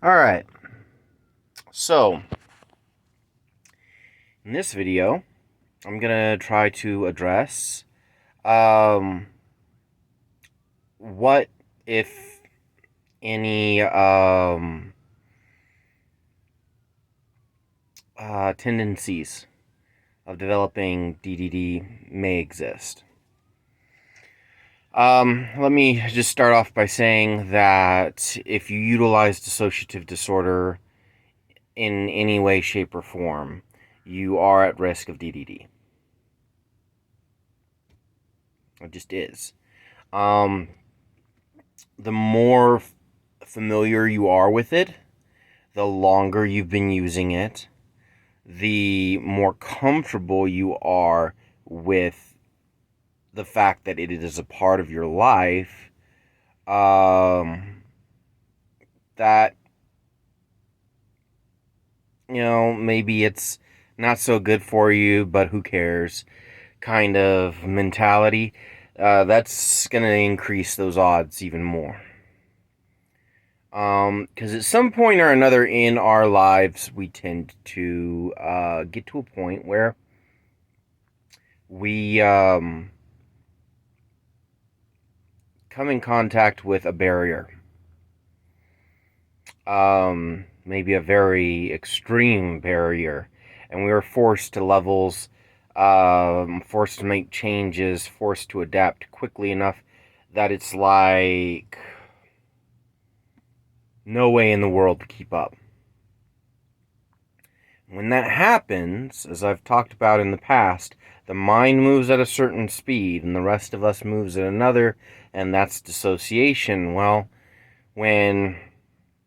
Alright, so in this video, I'm gonna try to address what, if any, tendencies of developing DDD may exist. Let me just start off by saying that if you utilize dissociative disorder in any way, shape, or form, you are at risk of DDD. It just is. The more familiar you are with it, the longer you've been using it, the more comfortable you are with the fact that it is a part of your life, that, maybe it's not so good for you, but who cares kind of mentality, that's going to increase those odds even more. Because at some point or another in our lives, we tend to get to a point where we come in contact with a barrier. Maybe a very extreme barrier, and we are forced to levels, forced to make changes, forced to adapt quickly enough that it's like no way in the world to keep up. When that happens, as I've talked about in the past, the mind moves at a certain speed and the rest of us moves at another, and that's dissociation. Well, when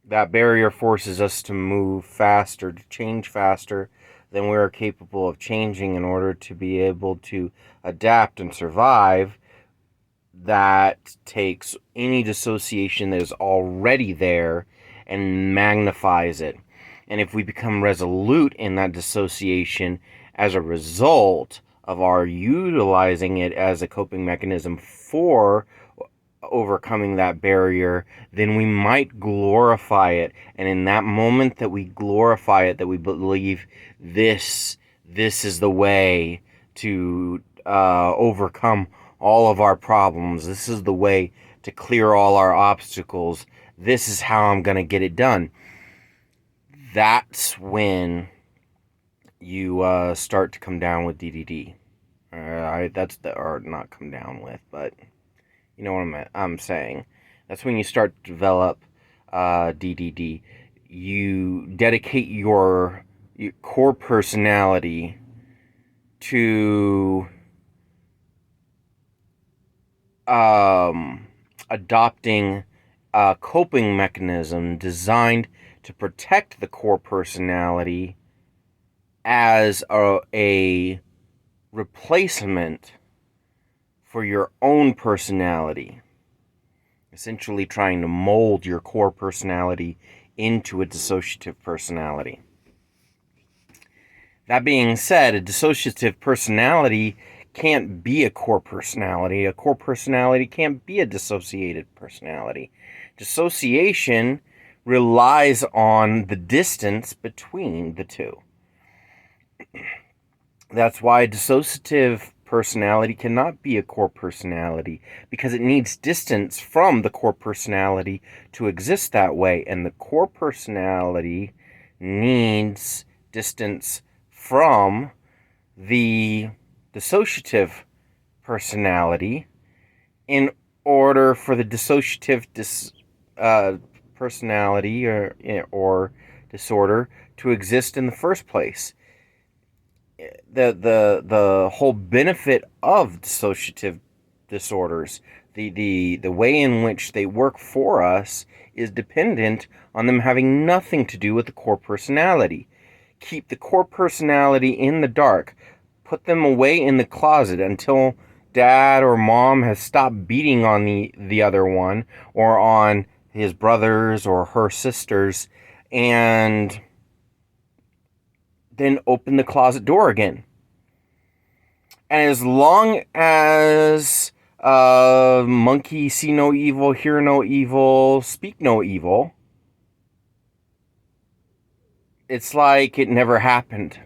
that barrier forces us to move faster, to change faster than we are capable of changing in order to be able to adapt and survive, that takes any dissociation that is already there and magnifies it. And if we become resolute in that dissociation as a result of our utilizing it as a coping mechanism for overcoming that barrier, then we might glorify it. And in that moment that we glorify it, that we believe this is the way to overcome all of our problems, this is the way to clear all our obstacles, this is how I'm going to get it done, that's when you start to come down with DDD. Or not come down with, but you know what I'm saying. That's when you start to develop DDD. You dedicate your core personality to adopting a coping mechanism designed to protect the core personality as a replacement for your own personality, essentially trying to mold your core personality into a dissociative personality. That being said, a dissociative personality can't be a core personality. A core personality can't be a dissociated personality. Dissociation relies on the distance between the two. That's why a dissociative personality cannot be a core personality, because it needs distance from the core personality to exist that way, and the core personality needs distance from the dissociative personality in order for the dissociative personality or disorder to exist in the first place. The whole benefit of dissociative disorders, the way in which they work for us, is dependent on them having nothing to do with the core personality. Keep the core personality in the dark. Put them away in the closet until dad or mom has stopped beating on the other one, or on his brothers or her sisters, and then open the closet door again. And as long as monkey see no evil, hear no evil, speak no evil, it's like it never happened.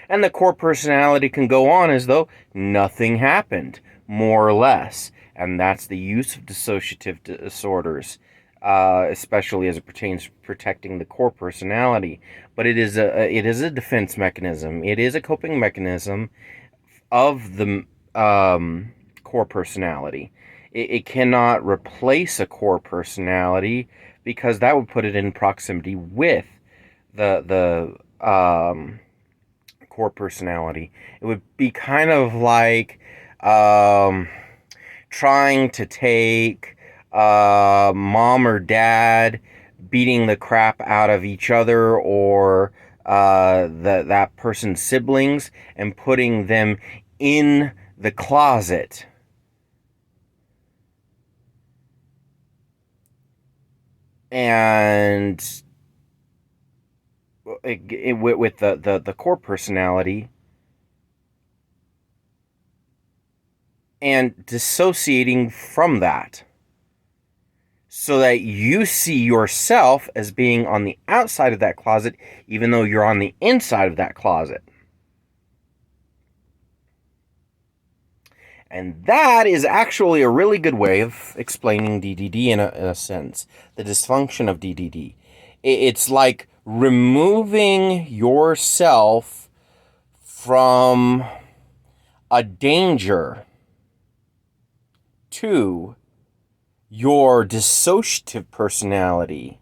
And the core personality can go on as though nothing happened, more or less. And that's the use of dissociative disorders, especially as it pertains to protecting the core personality. But it is a defense mechanism. It is a coping mechanism of the core personality. It cannot replace a core personality because that would put it in proximity with the core personality. It would be kind of like trying to take mom or dad beating the crap out of each other, or that person's siblings, and putting them in the closet. And with the core personality, and dissociating from that, so that you see yourself as being on the outside of that closet, even though you're on the inside of that closet. And that is actually a really good way of explaining DDD in a sense. The dysfunction of DDD. It's like removing yourself from a danger to your dissociative personality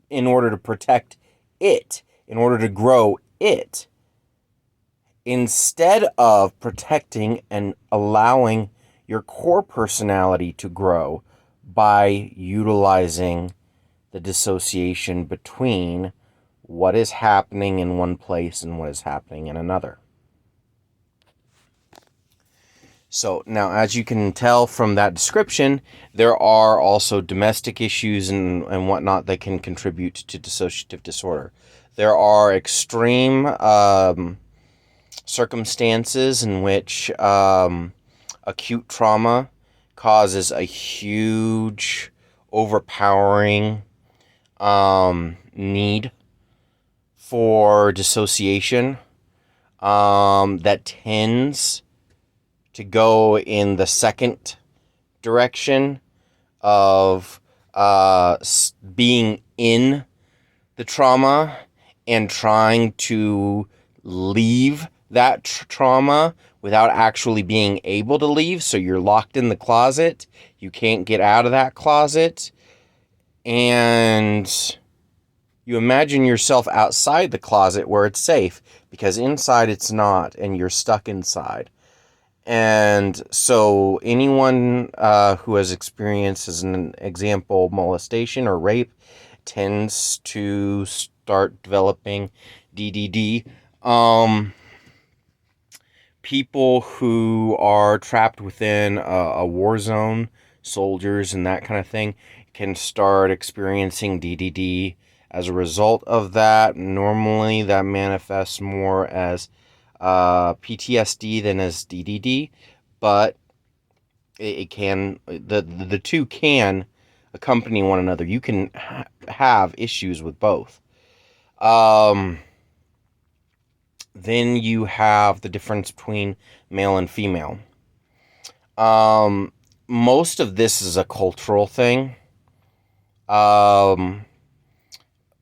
in order to protect it, in order to grow it, instead of protecting and allowing your core personality to grow by utilizing the dissociation between what is happening in one place and what is happening in another. So now, as you can tell from that description, there are also domestic issues and whatnot that can contribute to dissociative disorder. There are extreme circumstances in which acute trauma causes a huge, overpowering need for dissociation that tends to go in the second direction of being in the trauma and trying to leave that trauma without actually being able to leave. So you're locked in the closet. You can't get out of that closet. And you imagine yourself outside the closet where it's safe, because inside it's not, and you're stuck inside. And so anyone who has experienced, as an example, molestation or rape tends to start developing DDD. People who are trapped within a war zone, soldiers and that kind of thing, can start experiencing DDD as a result of that. Normally that manifests more as PTSD than as DDD, but it can, the two can accompany one another. You can have issues with both. Then you have the difference between male and female. Most of this is a cultural thing.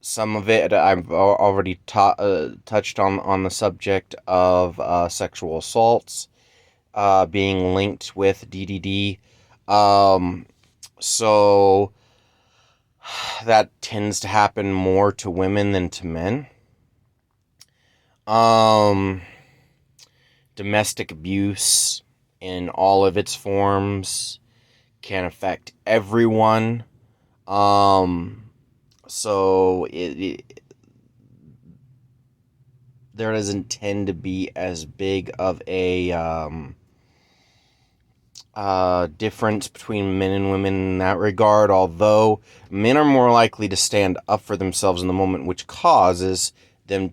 Some of it I've already touched on the subject of sexual assaults being linked with DDD. So that tends to happen more to women than to men. Domestic abuse in all of its forms can affect everyone. So there doesn't tend to be as big of a difference between men and women in that regard, although men are more likely to stand up for themselves in the moment, which causes them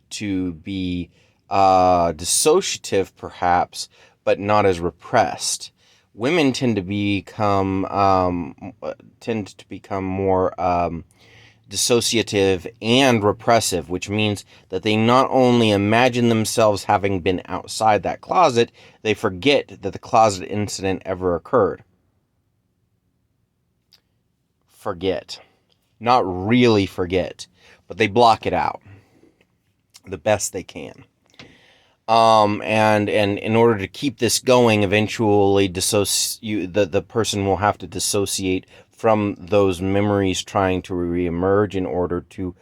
to be dissociative, perhaps, but not as repressed. Women tend to become more dissociative and repressive, which means that they not only imagine themselves having been outside that closet, they forget that the closet incident ever occurred. Forget. Not really forget, but they block it out the best they can. And in order to keep this going, eventually the person will have to dissociate from those memories, trying to reemerge in order to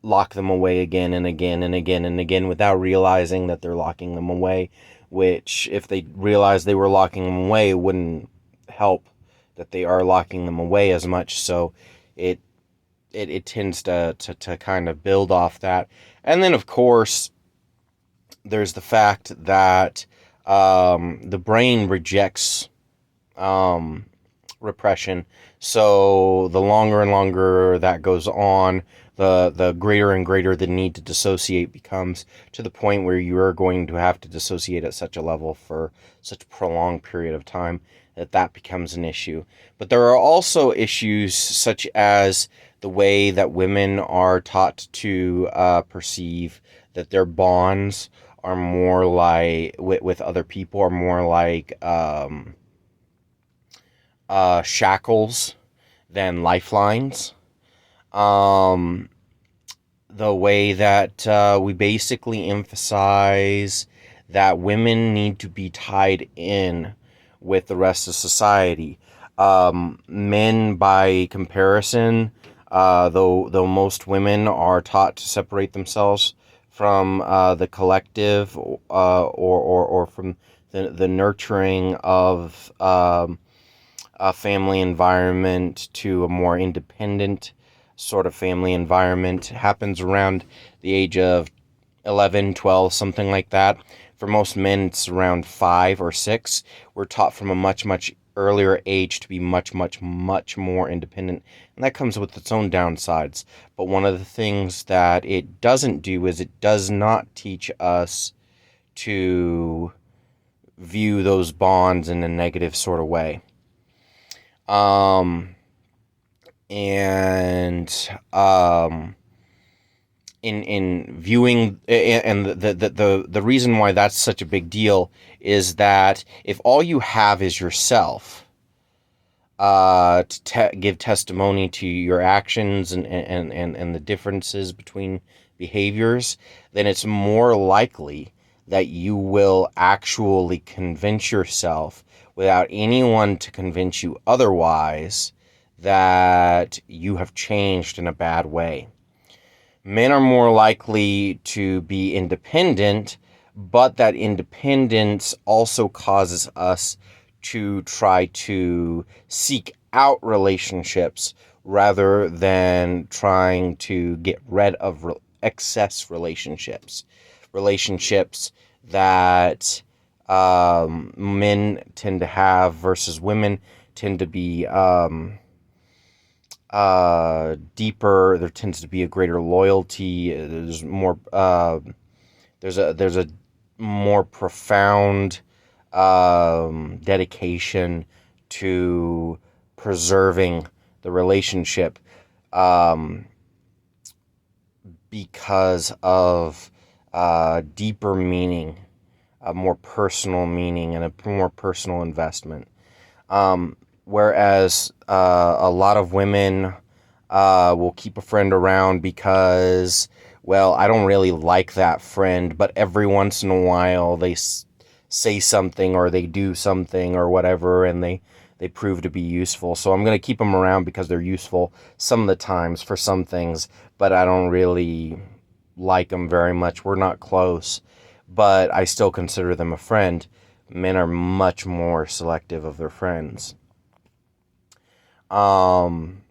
lock them away again and again and again and again without realizing that they're locking them away, which if they realized they were locking them away, it wouldn't help that they are locking them away as much. So it tends to kind of build off that. And then, of course, there's the fact that the brain rejects repression. So the longer and longer that goes on, the greater and greater the need to dissociate becomes, to the point where you are going to have to dissociate at such a level for such a prolonged period of time that becomes an issue. But there are also issues such as the way that women are taught to perceive that their bonds are more like with other people are more like shackles than lifelines. The way that we basically emphasize that women need to be tied in with the rest of society. Men, by comparison, though most women are taught to separate themselves from the collective, or from the nurturing of a family environment to a more independent sort of family environment, happens around the age of 11, 12, something like that. For most men, it's around 5 or 6. We're taught from a much, much earlier age to be much, much, much more independent. And that comes with its own downsides. But one of the things that it doesn't do is it does not teach us to view those bonds in a negative sort of way. In viewing, and the reason why that's such a big deal is that if all you have is yourself, to give testimony to your actions and the differences between behaviors, then it's more likely that you will actually convince yourself, without anyone to convince you otherwise, that you have changed in a bad way. Men are more likely to be independent, but that independence also causes us to try to seek out relationships rather than trying to get rid of excess relationships. Relationships that men tend to have versus women tend to be deeper. There tends to be a greater loyalty. There's more. There's a more profound dedication to preserving the relationship, because of deeper meaning, a more personal meaning, and a more personal investment. Whereas a lot of women will keep a friend around because, well, I don't really like that friend, but every once in a while they say something or they do something or whatever, and they prove to be useful. So I'm going to keep them around because they're useful some of the times for some things, but I don't really like them very much. We're not close, but I still consider them a friend. Men are much more selective of their friends. And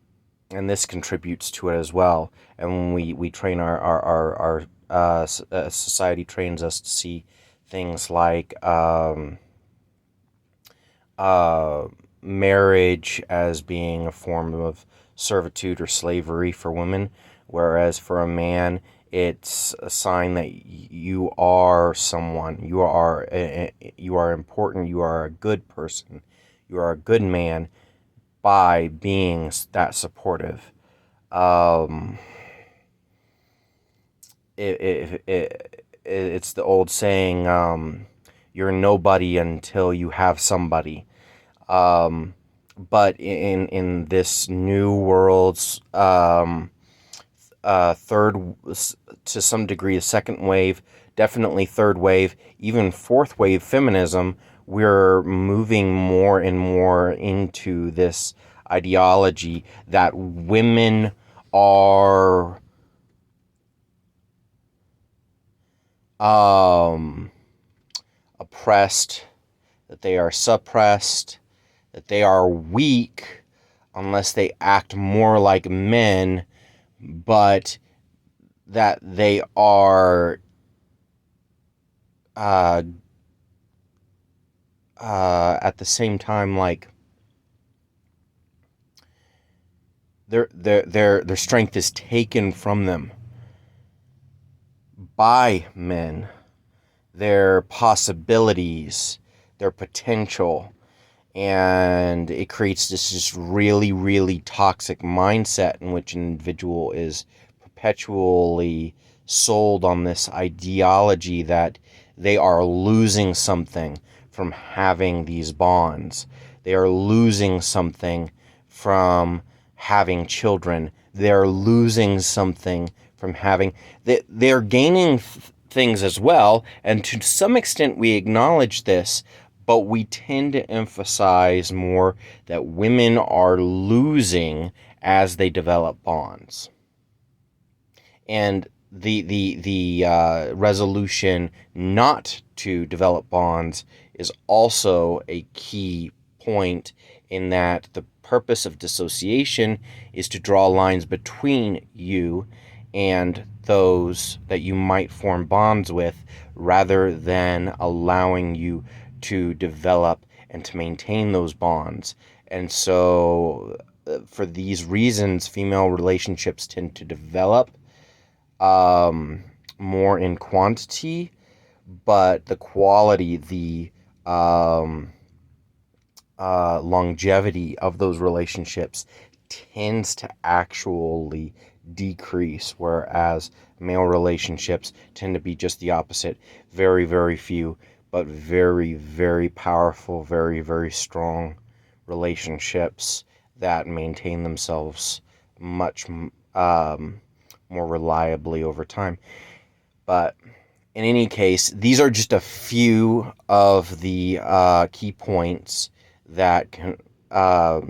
this contributes to it as well. And when we train our society trains us to see things like marriage as being a form of servitude or slavery for women, whereas for a man, it's a sign that you are someone. You are important. You are a good person. You are a good man by being that supportive. Um, it's the old saying, you're nobody until you have somebody. But in this new world's third, to some degree, the second wave, definitely third wave, even fourth wave feminism, we're moving more and more into this ideology that women are oppressed, that they are suppressed, that they are weak unless they act more like men, but that they are uh, at the same time, like their strength is taken from them by men, their possibilities, their potential, and it creates this just really, really toxic mindset in which an individual is perpetually sold on this ideology that they are losing something from having these bonds. They are losing something from having children. They're losing something from having... They're gaining things as well, and to some extent we acknowledge this, but we tend to emphasize more that women are losing as they develop bonds. And the resolution not to develop bonds is also a key point, in that the purpose of dissociation is to draw lines between you and those that you might form bonds with, rather than allowing you to develop and to maintain those bonds. And so, for these reasons, female relationships tend to develop more in quantity, but the quality, the longevity of those relationships tends to actually decrease, whereas male relationships tend to be just the opposite. Very, very few, but very, very powerful, very, very strong relationships that maintain themselves much more reliably over time. But in any case, these are just a few of the key points that I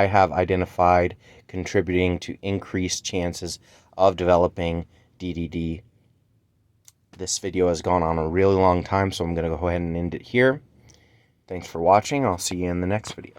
have identified contributing to increased chances of developing DDD. This video has gone on a really long time, so I'm going to go ahead and end it here. Thanks for watching. I'll see you in the next video.